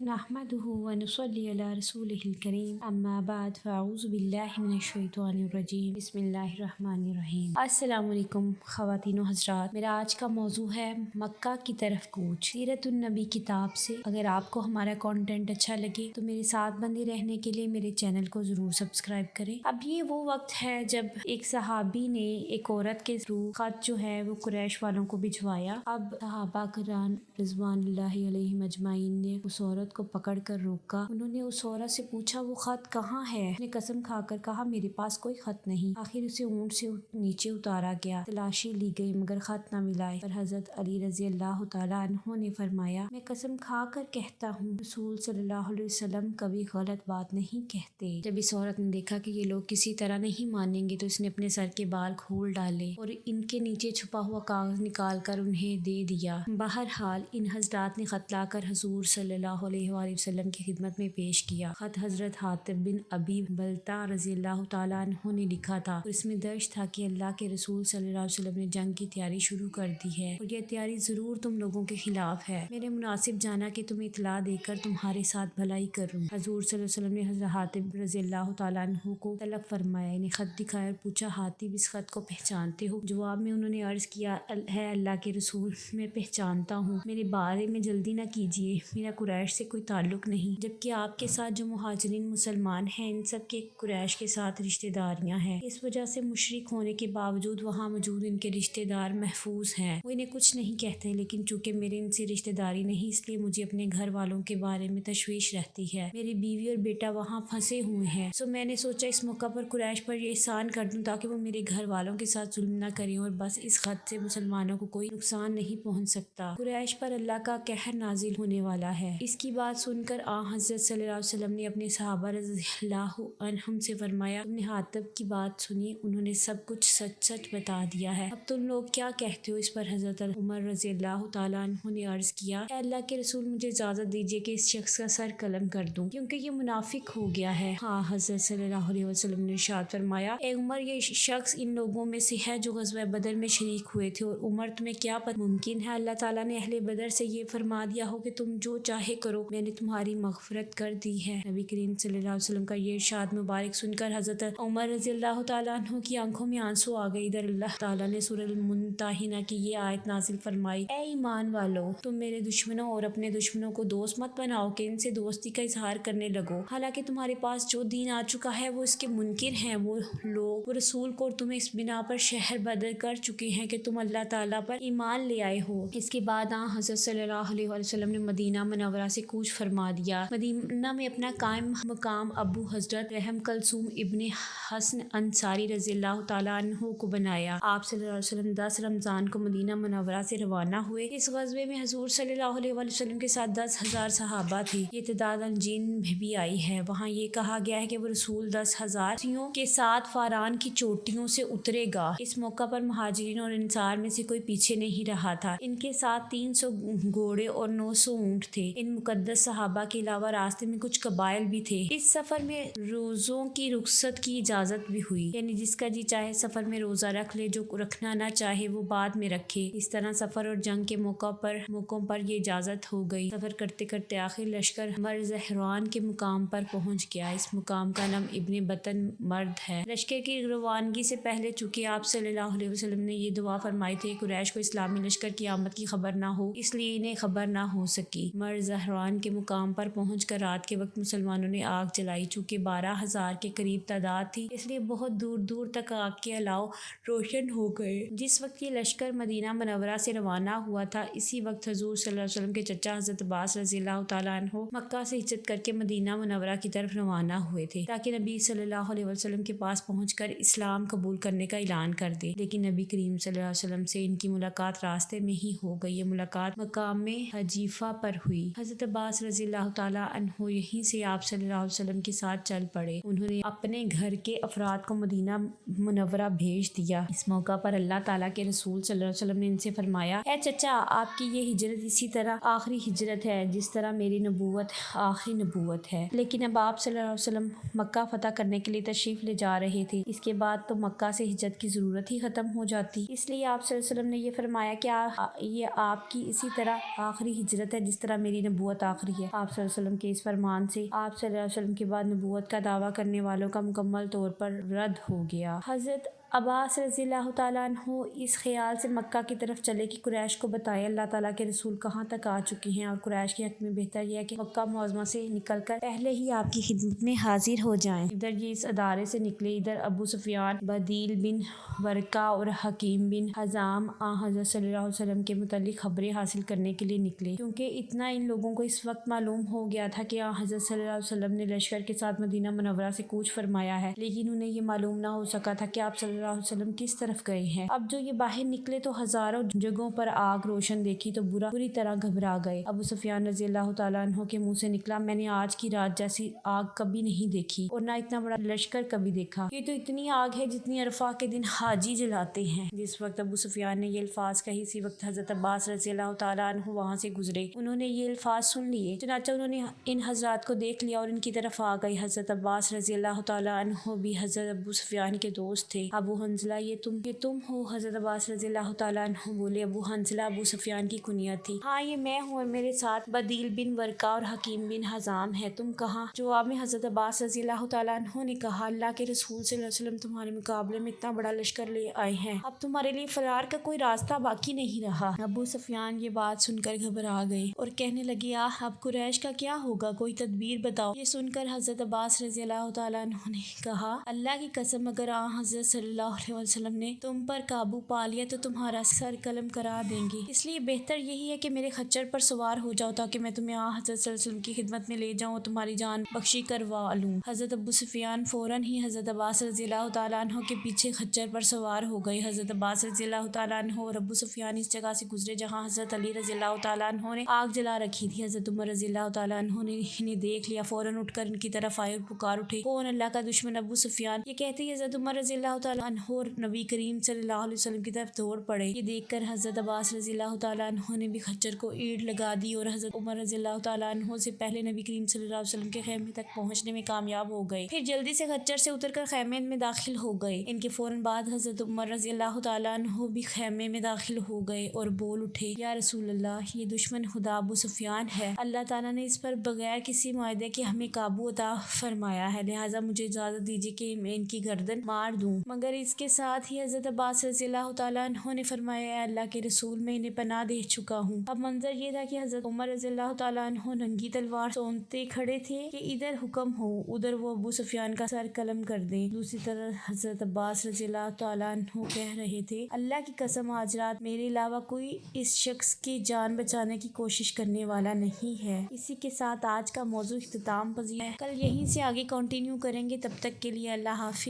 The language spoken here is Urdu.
نحمده ونصلي على رسوله الكريم اما بعد فاعوذ باللہ من الشیطان الرجیم بسم اللہ الرحمن الرحیم۔ السلام علیکم خواتین و حضرات، میرا آج کا موضوع ہے مکہ کی طرف کوچ، سیرت النبی کتاب سے۔ اگر آپ کو ہمارا کانٹینٹ اچھا لگے تو میرے ساتھ بندے رہنے کے لیے میرے چینل کو ضرور سبسکرائب کریں۔ اب یہ وہ وقت ہے جب ایک صحابی نے ایک عورت کے تھرو خط جو ہے وہ قریش والوں کو بھجوایا۔ اب صحابہ کرام رضوان اللہ علیہم اجمعین نے اس عورت کو پکڑ کر روکا۔ انہوں نے اس عورت سے پوچھا وہ خط کہاں ہے؟ اس نے قسم کھا کر کہا میرے پاس کوئی خط نہیں۔ آخر اسے اونٹ سے نیچے اتارا گیا، تلاشی لی گئی مگر خط نہ ملا۔ پر حضرت علی رضی اللہ تعالیٰ عنہ نے فرمایا میں قسم کھا کر کہتا ہوں رسول صلی اللہ علیہ وسلم کبھی غلط بات نہیں کہتے۔ جب اس عورت نے دیکھا کہ یہ لوگ کسی طرح نہیں مانیں گے تو اس نے اپنے سر کے بال کھول ڈالے اور ان کے نیچے چھپا ہوا کاغذ نکال کر انہیں دے دیا۔ بہرحال ان حضرات نے خط لا کر حضور صلی اللہ علیہ وآلہ وسلم کی خدمت میں پیش کیا۔ خط حضرت حاطب بن ابی بلتع رضی اللہ تعالیٰ عنہ نے لکھا تھا اور اس میں درج تھا کہ اللہ کے رسول صلی اللہ علیہ وسلم نے جنگ کی تیاری شروع کر دی ہے اور یہ تیاری ضرور تم لوگوں کے خلاف ہے۔ میں نے مناسب جانا کہ تمہیں اطلاع دے کر تمہارے ساتھ بھلائی کروں۔ حضور صلی اللہ علیہ وسلم نے حضرت حاطب رضی اللہ تعالیٰ عنہ کو طلب فرمایا، انہیں خط دکھایا اور پوچھا حاطب اس خط کو پہچانتے ہو؟ جواب میں انہوں نے عرض کیا ہے اللہ کے رسول میں پہچانتا ہوں، میرے بارے میں جلدی نہ کیجیے، میرا قریش سے کوئی تعلق نہیں، جبکہ آپ کے ساتھ جو مہاجرین مسلمان ہیں ان سب کے قریش کے ساتھ رشتہ داریاں ہیں، اس وجہ سے مشرک ہونے کے باوجود وہاں موجود ان کے رشتہ دار محفوظ ہیں، وہ انہیں کچھ نہیں کہتے، لیکن چونکہ میرے ان سے رشتہ داری نہیں اس لیے مجھے اپنے گھر والوں کے بارے میں تشویش رہتی ہے، میری بیوی اور بیٹا وہاں پھنسے ہوئے ہیں، سو میں نے سوچا اس موقع پر قریش پر یہ احسان کر دوں تاکہ وہ میرے گھر والوں کے ساتھ ظلم نہ کریں اور بس اس خط سے مسلمانوں کو کوئی نقصان نہیں پہنچ سکتا، قریش پر اللہ کا قہر نازل ہونے والا ہے۔ اس کی بات سن کر حضرت صلی اللہ علیہ وسلم نے اپنے صحابہ رضی اللہ عنہم سے فرمایا تم نے حاطب کی بات سنی، انہوں نے سب کچھ سچ سچ بتا دیا ہے، اب تم لوگ کیا کہتے ہو؟ اس پر حضرت عمر رضی اللہ تعالیٰ عنہ نے عرض کیا اے اللہ کے رسول مجھے اجازت دیجیے کہ اس شخص کا سر قلم کر دوں کیونکہ یہ منافق ہو گیا ہے۔ ہاں حضرت صلی اللہ علیہ وسلم نے ارشاد فرمایا اے عمر یہ شخص ان لوگوں میں سے ہے جو غزوہ بدر میں شریک ہوئے تھے، اور عمر تمہیں کیا پتہ ممکن ہے اللہ تعالیٰ نے اہل بدر سے یہ فرما دیا ہو کہ تم جو چاہے کرو، میں نے تمہاری مغفرت کر دی ہے۔ نبی کریم صلی اللہ علیہ وسلم کا یہ ارشاد مبارک سن کر حضرت عمر رضی اللہ تعالیٰ عنہ کی آنکھوں میں آنسو آ گئے۔ ادھر اللہ تعالیٰ نے سورہ الممتحنہ کی یہ آیت نازل فرمائی اے ایمان والو تم میرے دشمنوں اور اپنے دشمنوں کو دوست مت بناؤ کہ ان سے دوستی کا اظہار کرنے لگو، حالانکہ تمہارے پاس جو دین آ چکا ہے وہ اس کے منکر ہیں، وہ لوگ وہ رسول کو تمہیں اس بنا پر شہر بدر کر چکے ہیں کہ تم اللہ تعالیٰ پر ایمان لے آئے ہو۔ اس کے بعد حضرت صلی اللہ علیہ وسلم نے مدینہ منورہ سے کوچ فرما دیا۔ مدینہ میں اپنا قائم مقام ابو حضرت رحم کلثوم ابن حسن انصاری رضی اللہ تعالیٰ عنہ کو بنایا۔ آپ صلی اللہ علیہ وسلم 10 رمضان کو مدینہ منورہ سے روانہ ہوئے۔ اس غزوے میں حضور صلی اللہ علیہ وسلم کے ساتھ 10,000 صحابہ تھے، یہ تعداد انجیل میں بھی آئی ہے، وہاں یہ کہا گیا ہے کہ وہ رسول 10,000 کے ساتھ فاران کی چوٹیوں سے اترے گا۔ اس موقع پر مہاجرین اور انصار میں سے کوئی پیچھے نہیں رہا تھا، ان کے ساتھ 300 گھوڑے اور 900 اونٹ تھے۔ ان مقدس صحابہ کے علاوہ راستے میں کچھ قبائل بھی تھے۔ اس سفر میں روزوں کی رخصت کی اجازت بھی ہوئی، یعنی جس کا جی چاہے سفر میں روزہ رکھ لے، جو رکھنا نہ چاہے وہ بعد میں رکھے۔ اس طرح سفر اور جنگ کے موقعوں پر یہ اجازت ہو گئی۔ سفر کرتے کرتے آخر لشکر مرزہران کے مقام پر پہنچ گیا۔ اس مقام کا نام ابن بطن مرد ہے۔ لشکر کی روانگی سے پہلے چونکہ آپ صلی اللہ علیہ وسلم نے یہ دعا فرمائی تھی قریش کو اسلامی لشکر کی آمد کی خبر نہ ہو، اس لیے انہیں خبر نہ ہو سکی۔ مرزہران کے مقام پر پہنچ کر رات کے وقت مسلمانوں نے آگ جلائی، چونکہ 12,000 کے قریب تعداد تھی اس لیے بہت دور دور تک آگ کے الاؤ روشن ہو گئے۔ جس وقت یہ لشکر مدینہ منورہ سے روانہ ہوا تھا اسی وقت حضور صلی اللہ علیہ وسلم کے چچا حضرت عباس رضی اللہ تعالیٰ عنہ مکہ سے ہجرت کر کے مدینہ منورہ کی طرف روانہ ہوئے تھے تاکہ نبی صلی اللہ علیہ وسلم کے پاس پہنچ کر اسلام قبول کرنے کا اعلان کر دے، لیکن نبی کریم صلی اللہ علیہ وسلم سے ان کی ملاقات راستے میں ہی ہو گئی۔ یہ ملاقات مقام حجیفہ پر ہوئی۔ حضرت عباس رضی اللہ تعالیٰ عنہ یہیں سے آپ صلی اللہ علیہ وسلم کے ساتھ چل پڑے، انہوں نے اپنے گھر کے افراد کو مدینہ منورہ بھیج دیا۔ اس موقع پر اللہ تعالیٰ کے رسول صلی اللہ علیہ وسلم نے ان سے فرمایا اے چچا آپ کی یہ ہجرت اسی طرح آخری ہجرت ہے جس طرح میری نبوت آخری نبوت ہے، لیکن اب آپ صلی اللہ علیہ وسلم مکہ فتح کرنے کے لیے تشریف لے جا رہے تھے، اس کے بعد تو مکہ سے ہجرت کی ضرورت ہی ختم ہو جاتی، اس لیے آپ صلی اللہ علیہ وسلم نے یہ فرمایا کہ یہ آپ کی اسی طرح آخری ہجرت ہے جس طرح میری نبوت آخری ہے۔ آپ صلی اللہ علیہ وسلم کے اس فرمان سے آپ صلی اللہ علیہ وسلم کے بعد نبوت کا دعویٰ کرنے والوں کا مکمل طور پر رد ہو گیا۔ حضرت عباس رضی اللہ تعالیٰ عنہ اس خیال سے مکہ کی طرف چلے کہ قریش کو بتائے اللہ تعالیٰ کے رسول کہاں تک آ چکے ہیں، اور قریش کے حق میں بہتر یہ ہے کہ مکہ معظمہ سے نکل کر پہلے ہی آپ کی خدمت میں حاضر ہو جائیں۔ ادھر یہ اس ادارے سے نکلے، ادھر ابو سفیان، بدیل بن ورقہ اور حکیم بن حزام حضرت صلی اللہ علیہ وسلم کے متعلق خبریں حاصل کرنے کے لیے نکلے، کیونکہ اتنا ان لوگوں کو اس وقت معلوم ہو گیا تھا کہ حضرت صلی اللہ علیہ وسلم نے لشکر کے ساتھ مدینہ منورہ سے کوچ فرمایا ہے، لیکن انہیں یہ معلوم نہ ہو سکا تھا کہ آپ صلی اللہ علیہ وسلم کس طرف گئے ہیں۔ اب جو یہ باہر نکلے تو ہزاروں جگہوں پر آگ روشن دیکھی تو بری طرح گھبرا گئے۔ ابو سفیان رضی اللہ تعالیٰ عنہ کے منہ سے نکلا، میں نے آج کی رات جیسی آگ کبھی نہیں دیکھی اور نہ اتنا بڑا لشکر کبھی دیکھا۔ یہ تو اتنی آگ ہے جتنی عرفہ کے دن حاجی جلاتے ہیں۔ جس وقت ابو سفیان نے یہ الفاظ کہی، اسی وقت حضرت عباس رضی اللہ تعالیٰ عنہ وہاں سے گزرے۔ انہوں نے یہ الفاظ سن لیے، چنانچہ انہوں نے ان حضرات کو دیکھ لیا اور ان کی طرف آ گئی۔ حضرت عباس رضی اللہ تعالیٰ عنہ بھی حضرت ابو سفیان کے دوست تھے۔ ابو حنظلہ یہ تم ہو؟ حضرت عباس رضی اللہ تعالیٰ عنہ بولے۔ ابو حنظلہ ابو سفیان کی کنیت تھی۔ ہاں یہ میں ہوں اور میرے ساتھ بدیل بن ورقہ اور حکیم بن حزام ہے، تم کہاں؟ جواب میں حضرت عباس رضی اللہ تعالیٰ عنہ نے کہا، اللہ کے رسول صلی اللہ علیہ وسلم تمہارے مقابلے میں اتنا بڑا لشکر لے آئے ہیں، اب تمہارے لیے فرار کا کوئی راستہ باقی نہیں رہا۔ ابو سفیان یہ بات سن کر گھبرا گئے اور کہنے لگے، اب قریش کا کیا ہوگا، کوئی تدبیر بتاؤ۔ یہ سن کر حضرت عباس رضی اللہ تعالیٰ عنہ نے کہا، اللہ کی قسم اگر حضرت صلی اللہ علیہ وسلم نے تم پر قابو پا لیا تو تمہارا سر قلم کرا دیں گے، اس لیے بہتر یہی ہے کہ میرے خچر پر سوار ہو جاؤ تاکہ میں تمہیں حضرت صلی اللہ علیہ وسلم کی خدمت میں لے جاؤں اور تمہاری جان بخشی کروا لوں۔ حضرت ابو سفیان فوراً ہی حضرت عباس رضی اللہ تعالیٰ عنہ کے پیچھے خچر پر سوار ہو گئے۔ حضرت عباس رضی اللہ تعالیٰ عنہ اور ابو سفیان اس جگہ سے گزرے جہاں حضرت علی رضی اللہ تعالیٰ عنہ نے آگ جلا رکھی تھی۔ حضرت عمر رضی اللہ تعالیٰ عنہ نے انہیں دیکھ لیا، فوراً اٹھ کر ان کی طرف آئے اور پکار اٹھے، کون اللہ کا دشمن ابو سفیان؟ یہ کہتے ہی حضرت عمر رضی اللہ تعالیٰ عنہ اور نبی کریم صلی اللہ علیہ وسلم کی طرف دوڑ پڑے۔ یہ دیکھ کر حضرت عباس رضی اللہ تعالیٰ عنہ نے بھی خچر کو اینٹ لگا دی اور حضرت عمر رضی اللہ تعالیٰ عنہ سے پہلے نبی کریم صلی اللہ علیہ وسلم کے خیمے تک پہنچنے میں کامیاب ہو گئے، پھر جلدی سے خچر سے اتر کر خیمے میں داخل ہو گئے۔ ان کے فوراً بعد حضرت عمر رضی اللہ تعالیٰ عنہ بھی خیمے میں داخل ہو گئے اور بول اٹھے، یا رسول اللہ، یہ دشمن خدا ابو سفیان ہے، اللہ تعالیٰ نے اس پر بغیر کسی معاہدے کے ہمیں قابو عطا فرمایا ہے، لہٰذا مجھے اجازت دیجیے کہ میں ان کی گردن مار دوں۔ مگر اس کے ساتھ ہی حضرت عباس رضی اللہ تعالیٰ عنہ نے فرمایا، اے اللہ کے رسول، میں انہیں پناہ دے چکا ہوں۔ اب منظر یہ تھا کہ حضرت عمر رضی اللہ تعالیٰ عنہ ننگی تلوار سونتے کھڑے تھے کہ ادھر حکم ہو ادھر وہ ابو سفیان کا سر قلم کر دیں۔ دوسری طرف حضرت عباس رضی اللہ تعالیٰ عنہ کہہ رہے تھے، اللہ کی قسم آج رات میرے علاوہ کوئی اس شخص کی جان بچانے کی کوشش کرنے والا نہیں ہے۔ اسی کے ساتھ آج کا موضوع اختتام پذیر ہے، کل یہیں سے آگے کنٹینیو کریں گے، تب تک کے لیے اللہ حافظ۔